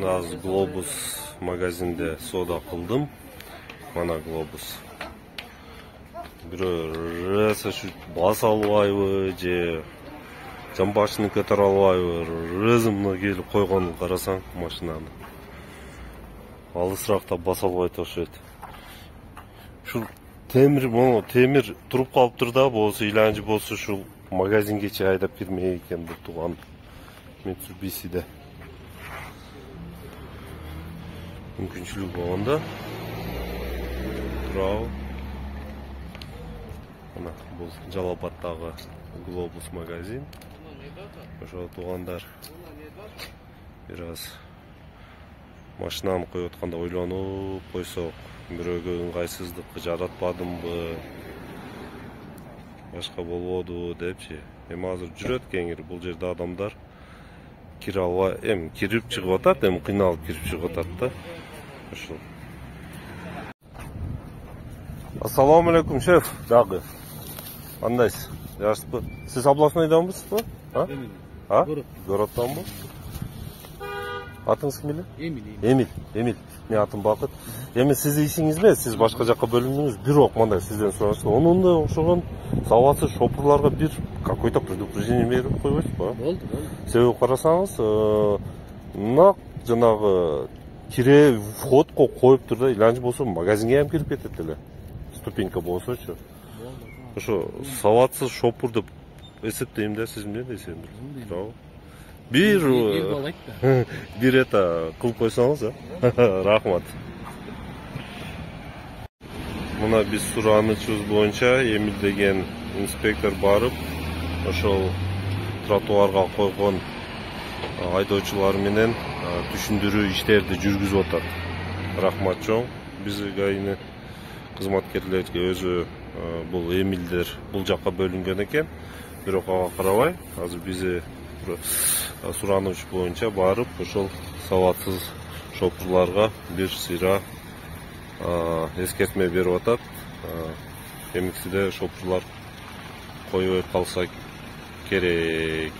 Аз Глобус магазинде сода кылдым. Мана Глобус. Бирөө раса баса албайбы же жамбашын көтөрө албайбы, резимно келип койгонун карасаң машинаны. Алысыракта баса албайт окшойт. Ушул темир туруп калыптыр да, болсо иланчы болсо ушул магазингече айдап кирмей экен бул тууган Митсубисиде. Мүмкүнчүлүк болгондо турабы. Ана бул Жалал Абаддагы Глобус магазин. Ошо туугандар бир аз машинаны коюп атканда ойлонуп койсок, бирөөгө ыңгайсыздык жаратпадымбы, башка болбоду депчи. Эми азыр жүрөт кеңири, бул жерде адамдар кире албай, кирип чыгып атат, кыйналып кирип чыгып атат да. Ошол. Ассаламу алейкум, шеф. Дагы. Кандайсыз? Жакшысызбы? Сиз областнойдонбусузбу? Городдонбу? Атыңыз ким эле? Эмил. Мен атым Бакыт. Эми сиздин ишиңиз эмес, сиз башка жакка бөлүндүңүз. Бирок мындай сизден сурашты. Онунда окшогон сабатсыз шопурларга бир какой-то предупреждение берип койбойсузбу? Болду. Себеби карасаңыз, нак жанагы кире входко коюптур да, иланчы болсо магазинге ham кирип кетет эле. Ступенька болсочу. Ошо сабатсыз шопур деп эсептейм да, сиз эмне дейсиз? Бир кылып койсоңуз, рахмат. Мына биз суранычыбыз боюнча Эмил деген инспектор барып, ошол тротуарга койгон айдоочулар менен түшүндүрүү иштерди жүргүзүп атат. Рахмат чоң. Биз гаини кызматкерлерге өзү бул Эмилдер бул жакка бөлүнгөн экен. Бирок ага карабай, азыр бизи сурануч боюнча барып, ошол сабатсыз шопурларга бир сыйра эскертме берип атат. Кемиксиде шопурлар койбой калса керек.